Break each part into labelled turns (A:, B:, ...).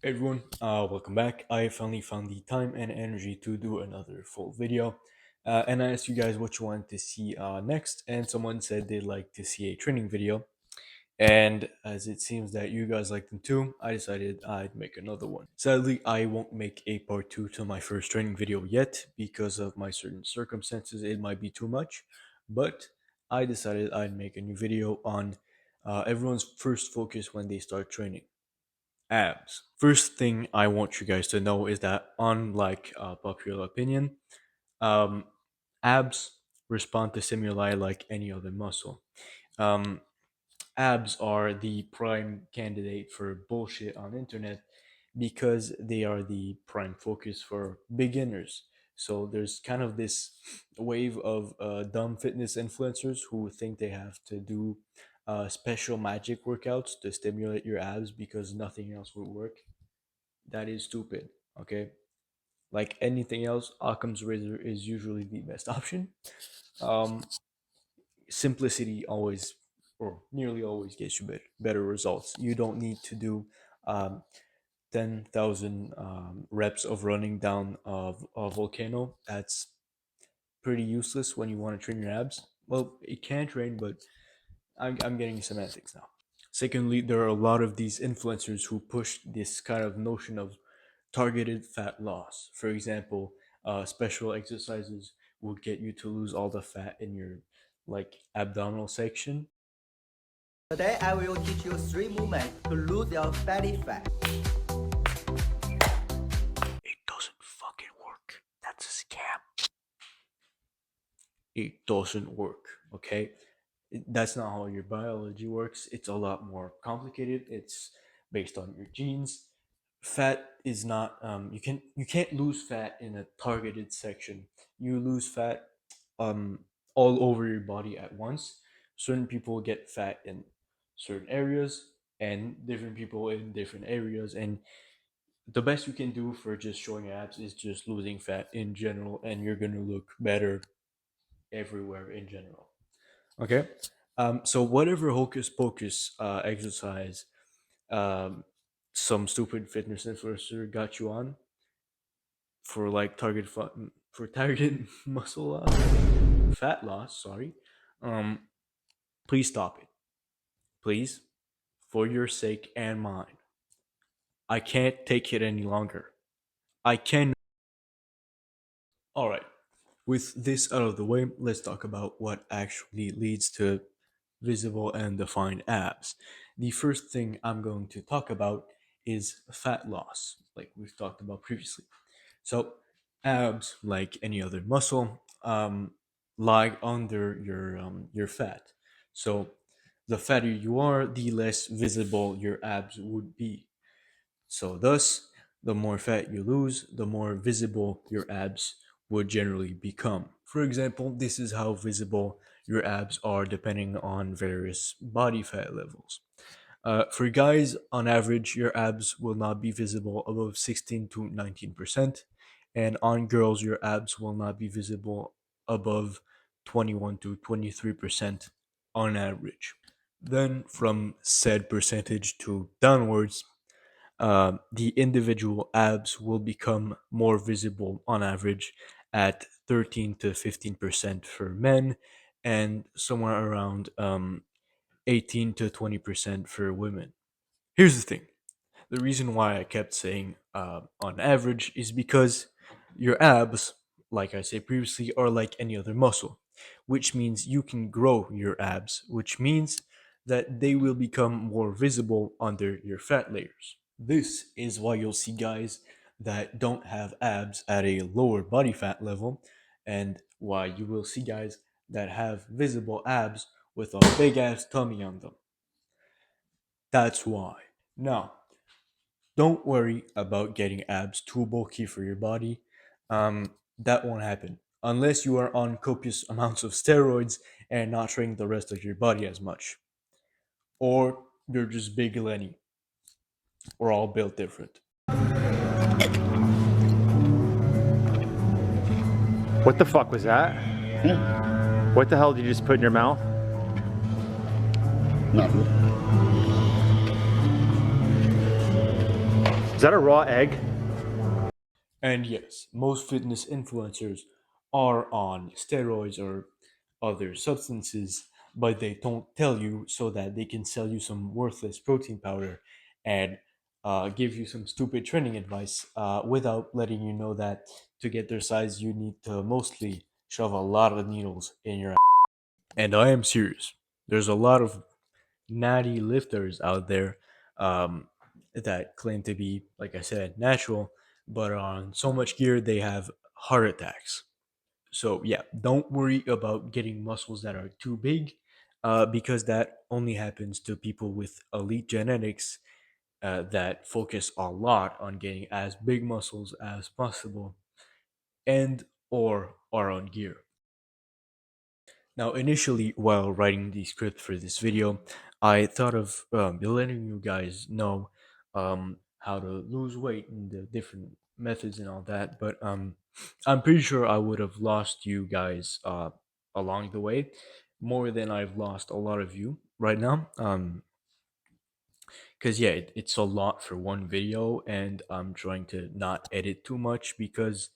A: Hey everyone, welcome back. I finally found the time and energy to do another full video. And I asked you guys what you wanted to see next, and someone said they'd like to see a training video. And as it seems that you guys like them too, I decided I'd make another one. Sadly, I won't make a part 2 to my first training video yet because of my certain circumstances. It might be too much, but I decided I'd make a new video on everyone's first focus when they start training: abs. First thing I want you guys to know is that, unlike popular opinion, um, abs respond to stimuli like any other muscle. Um, Abs are the prime candidate for bullshit on internet because they are the prime focus for beginners. So there's kind of this wave of dumb fitness influencers who think they have to do special magic workouts to stimulate your abs because nothing else will work. That is stupid. Okay, like anything else, Occam's razor is usually the best option. Um, Simplicity always, or nearly always, gets you better results. You don't need to do um, 10,000 reps of running down a volcano. That's pretty useless when you want to train your abs. Well, it can train, but I'm getting semantics now. Secondly, there are a lot of these influencers who push this kind of notion of targeted fat loss. For example, special exercises will get you to lose all the fat in your like abdominal section.
B: Today I will teach you 3 movements to lose your belly fat.
A: It doesn't fucking work. That's a scam. It doesn't work. Okay, that's not how your biology works. It's a lot more complicated. It's based on your genes. Fat is not you can't lose fat in a targeted section. You lose fat all over your body at once. Certain people get fat in certain areas and different people in different areas, and the best you can do for just showing abs is just losing fat in general, and you're going to look better everywhere in general. Okay. So whatever hocus pocus exercise um, some stupid fitness influencer got you on for like for targeted muscle loss, fat loss, sorry, um, please stop it. Please, for your sake and mine. I can't take it any longer. I can. All right. With this out of the way, let's talk about what actually leads to visible and defined abs. The first thing I'm going to talk about is fat loss, like we've talked about previously. So, abs, like any other muscle, lie under your fat. So, the fatter you are, the less visible your abs would be. So, thus, the more fat you lose, the more visible your abs would generally become. For example, this is how visible your abs are depending on various body fat levels. For guys, on average, your abs will not be visible above 16 to 19%, and on girls, your abs will not be visible above 21 to 23% on average. Then, from said percentage to downwards, the individual abs will become more visible on average at 13 to 15% for men, and somewhere around 18 to 20% for women. Here's the thing: the reason why I kept saying on average is because your abs, like I said previously, are like any other muscle, which means you can grow your abs, which means that they will become more visible under your fat layers. This is why you'll see guys that don't have abs at a lower body fat level, and why you will see guys that have visible abs with a big ass tummy on them. That's why. Now, don't worry about getting abs too bulky for your body. That won't happen unless you are on copious amounts of steroids and not training the rest of your body as much. Or you're just big Lenny. We're all built different.
C: What the fuck was that? What the hell did you just put in your mouth?
D: Nothing.
C: Is that a raw egg?
A: And yes, most fitness influencers are on steroids or other substances, but they don't tell you so that they can sell you some worthless protein powder and give you some stupid training advice without letting you know that to get their size, you need to mostly shove a lot of needles in your. And I am serious. There's a lot of natty lifters out there that claim to be, like I said, natural, but on so much gear they have heart attacks. So yeah, don't worry about getting muscles that are too big, because that only happens to people with elite genetics that focus a lot on getting as big muscles as possible and or are on gear. Now, initially, while writing the script for this video, I thought of letting you guys know how to lose weight and the different methods and all that, but I'm pretty sure I would have lost you guys along the way more than I've lost a lot of you right now. Because yeah, it's a lot for one video, and I'm trying to not edit too much because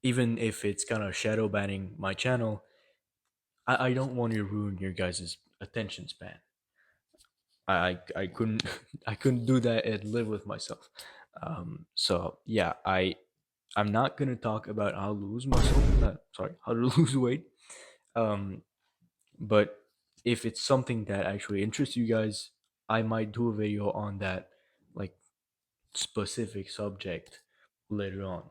A: even if it's kind of shadow banning my channel, I don't want to ruin your guys' attention span. I couldn't I couldn't do that and live with myself. So yeah, I'm not gonna talk about how to lose muscle. Sorry, how to lose weight. Um, but if it's something that actually interests you guys, I might do a video on that, like specific subject later on.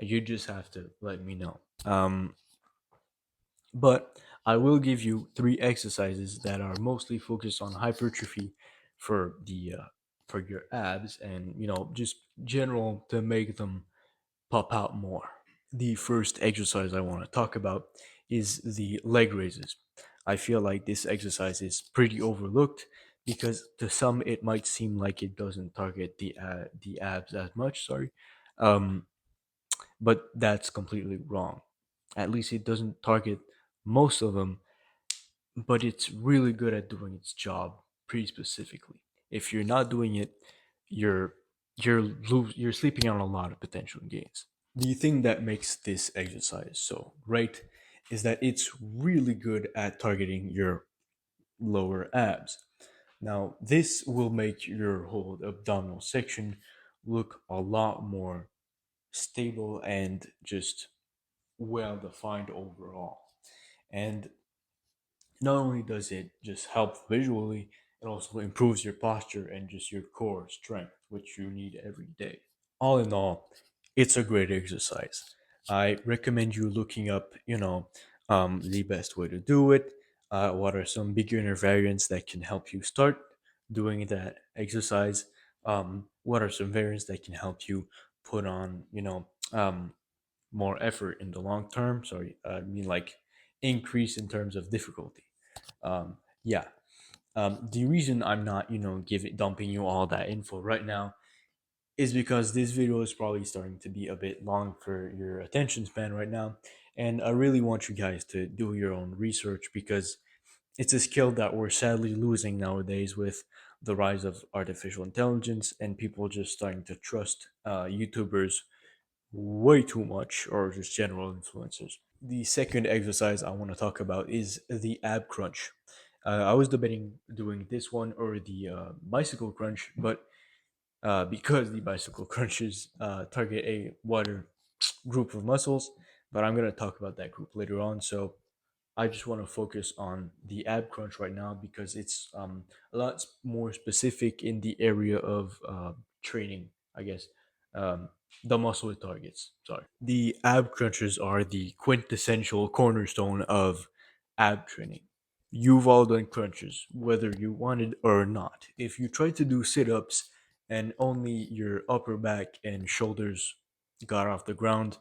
A: You just have to let me know. But I will give you three exercises that are mostly focused on hypertrophy for the for your abs, and just general to make them pop out more. The first exercise I want to talk about is the leg raises. I feel like this exercise is pretty overlooked because to some it might seem like it doesn't target the abs as much. Sorry, um, but that's completely wrong. At least it doesn't target most of them, but it's really good at doing its job pretty specifically. If you're not doing it, you're you're sleeping on a lot of potential gains. The thing that makes this exercise so great is that it's really good at targeting your lower abs. Now, this will make your whole abdominal section look a lot more stable and just well defined overall. And not only does it just help visually, it also improves your posture and just your core strength, which you need every day. All in all, it's a great exercise. I recommend you looking up, the best way to do it. What are some beginner variants that can help you start doing that exercise? What are some variants that can help you put on, more effort in the long term? Sorry, I mean like increase in terms of difficulty. Yeah. The reason I'm not, dumping you all that info right now is because this video is probably starting to be a bit long for your attention span right now. And I really want you guys to do your own research because it's a skill that we're sadly losing nowadays with the rise of artificial intelligence and people just starting to trust YouTubers way too much or just general influencers. The second exercise I want to talk about is the ab crunch. I was debating doing this one or the bicycle crunch, but because the bicycle crunches target a wider group of muscles, but I'm going to talk about that group later on. So I just want to focus on the ab crunch right now because it's a lot more specific in the area of training, I guess. Um, the muscle it targets. Sorry. The ab crunches are the quintessential cornerstone of ab training. You've all done crunches, whether you wanted or not. If you try to do sit ups and only your upper back and shoulders got off the ground,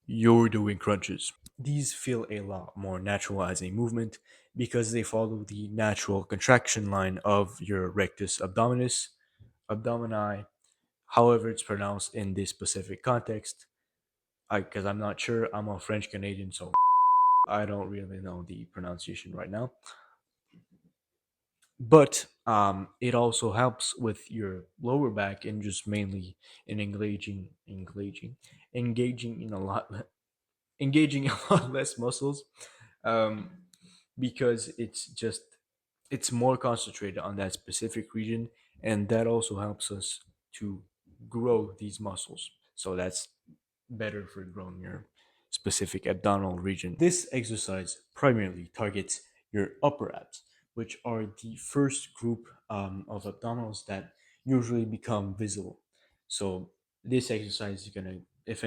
A: you're doing crunches. These feel a lot more natural as a movement because they follow the natural contraction line of your rectus abdominis, abdomini, however it's pronounced in this specific context. Because I'm not sure, I'm a French Canadian, so I don't really know the pronunciation right now. but it also helps with your lower back and just mainly in engaging in a lot engaging a lot less muscles, um, because it's more concentrated on that specific region, and that also helps us to grow these muscles. So that's better for growing your specific abdominal region. This exercise primarily targets your upper abs, which are the first group of abdominals that usually become visible. So this exercise is going to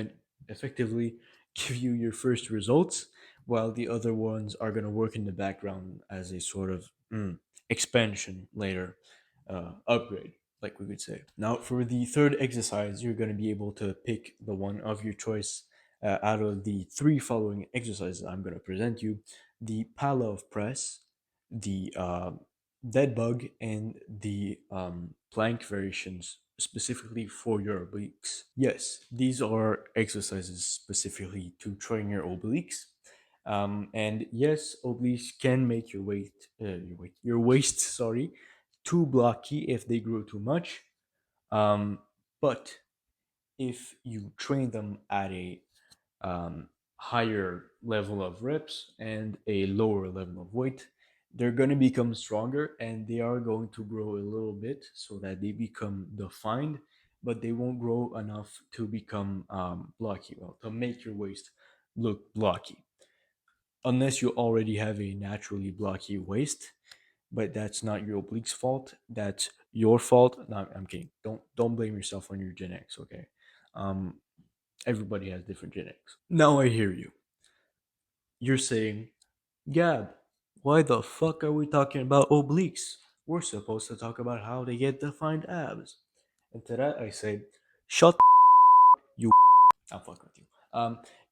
A: effectively give you your first results, while the other ones are going to work in the background as a sort of expansion later, upgrade, like we could say. Now, for the third exercise, you're going to be able to pick the one of your choice out of the three following exercises I'm going to present you: the Palov press, the dead bug, and the plank variations specifically for your obliques. Yes, these are exercises specifically to train your obliques. And yes, obliques can make your waist, sorry, too blocky if they grow too much. But if you train them at a higher level of reps and a lower level of weight, they're going to become stronger and they are going to grow a little bit so that they become defined, but they won't grow enough to become blocky, well, to make your waist look blocky. Unless you already have a naturally blocky waist, but that's not your obliques fault. That's your fault. No, I'm kidding. Don't blame yourself on your genetics, okay? Um, everybody has different genetics. Now I hear you. You're saying, Gab, why the fuck are we talking about obliques? We're supposed to talk about how they get defined abs. And to that I say, shut you. I'm fucking with you.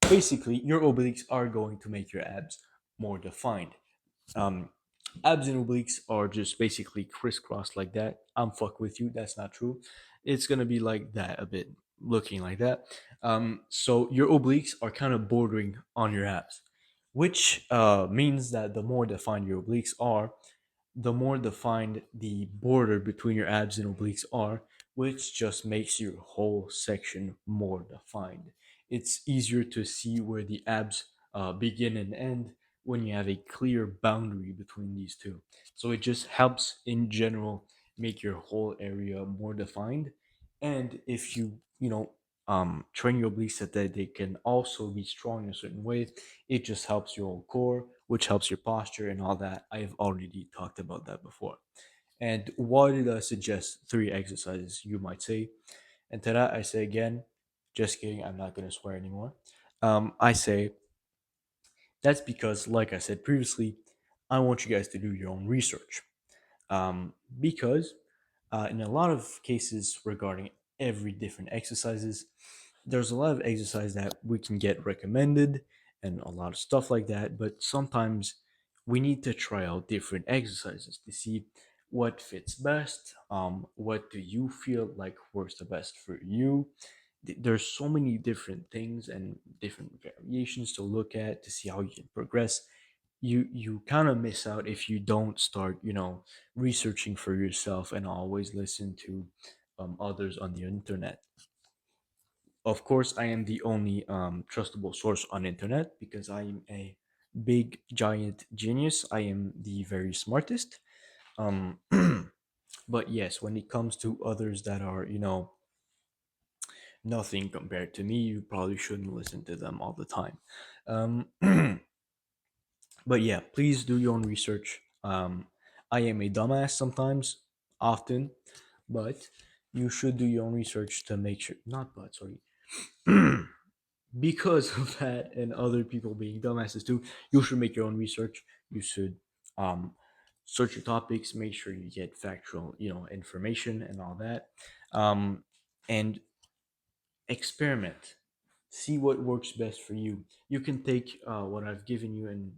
A: Basically, your obliques are going to make your abs more defined. Um, abs and obliques are just basically crisscrossed like that. I'm fuck with you. That's not true. It's gonna be like that a bit, looking like that. So your obliques are kind of bordering on your abs, which means that the more defined your obliques are, the more defined the border between your abs and obliques are, which just makes your whole section more defined. It's easier to see where the abs begin and end when you have a clear boundary between these two. So it just helps in general make your whole area more defined. And if you train your obliques so that they can also be strong in a certain way, it just helps your whole core, which helps your posture and all that. I've already talked about that before. And why did I suggest three exercises, you might say? And to that, I say again, just kidding, I'm not going to swear anymore. I say that's because, like I said previously, I want you guys to do your own research. Because in a lot of cases regarding every different exercises, there's a lot of exercise that we can get recommended and a lot of stuff like that, but sometimes we need to try out different exercises to see what fits best. What do you feel like works the best for you? There's so many different things and different variations to look at to see how you can progress. You kind of miss out if you don't start researching for yourself and always listen to others on the internet. Of course, I am the only trustable source on internet because I am a big giant genius. I am the very smartest. um but yes, when it comes to others that are nothing compared to me, you probably shouldn't listen to them all the time. um but yeah, please do your own research. I am a dumbass sometimes, often, but you should do your own research to make sure, not but sorry, because of that and other people being dumbasses too, you should make your own research. You should um search your topics, make sure you get factual information and all that. And experiment, see what works best for you. You can take what I've given you and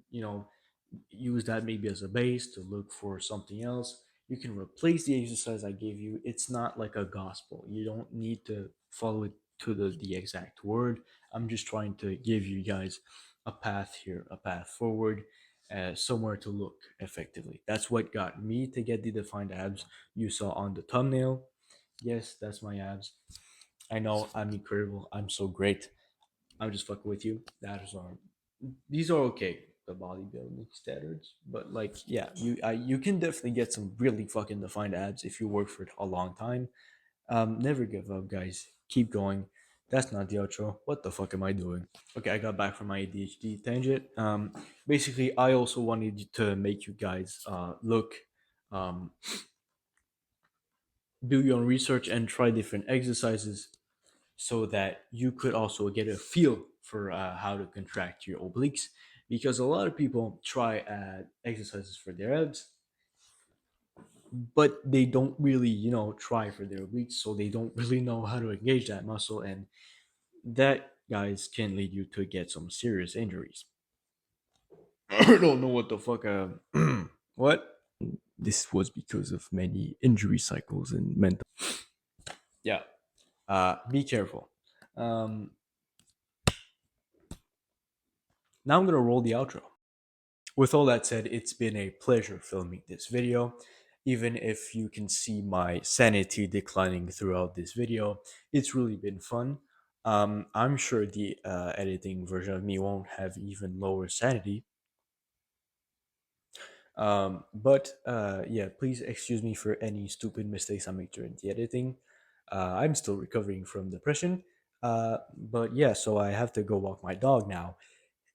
A: use that maybe as a base to look for something else. You can replace the exercise I gave you. It's not like a gospel. You don't need to follow it to the exact word. I'm just trying to give you guys a path here, a path forward. somewhere to look effectively. That's what got me to get the defined abs you saw on the thumbnail. Yes, that's my abs. I know I'm incredible. I'm so great. I'm just fucking with you. These are okay, the bodybuilding standards, but like, yeah, you can definitely get some really fucking defined abs if you work for it a long time. Never give up, guys. Keep going. That's not the outro. What the fuck am I doing? Okay, I got back from my ADHD tangent. Basically, I also wanted to make you guys look, um, do your own research and try different exercises so that you could also get a feel for how to contract your obliques. Because a lot of people try exercises for their abs, but they don't really, try for their obliques, so they don't really know how to engage that muscle, and that, guys, can lead you to get some serious injuries. I don't know what the fuck. What? This was because of many injury cycles and mental. Yeah. Be careful. Um, Now I'm gonna roll the outro. With all that said, it's been a pleasure filming this video. Even if you can see my sanity declining throughout this video, it's really been fun. I'm sure the editing version of me won't have even lower sanity. But yeah, please excuse me for any stupid mistakes I make during the editing. I'm still recovering from depression. But yeah, so I have to go walk my dog now,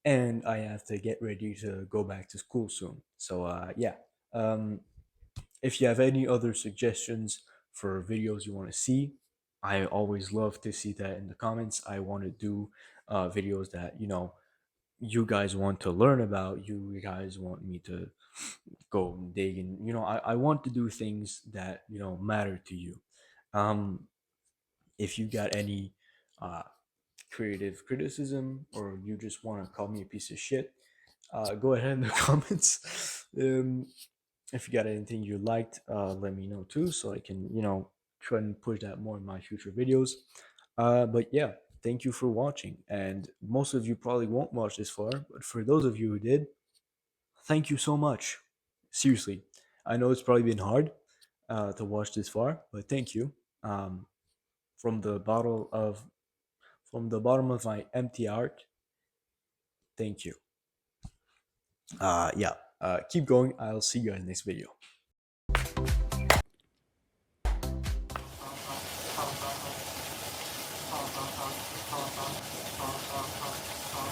A: and I have to get ready to go back to school soon. So yeah, um, if you have any other suggestions for videos you want to see, I always love to see that in the comments. I want to do videos that you guys want to learn about. You guys want me to go dig, and I want to do things that matter to you. Um, if you got any uh, creative criticism, or you just want to call me a piece of shit, go ahead in the comments. If you got anything you liked, let me know too, so I can try and push that more in my future videos. But yeah, thank you for watching, and most of you probably won't watch this far, but for those of you who did, thank you so much. Seriously, I know it's probably been hard to watch this far, but thank you. um, from the bottom of my empty heart, thank you. Yeah, keep going. I'll see you in the next video.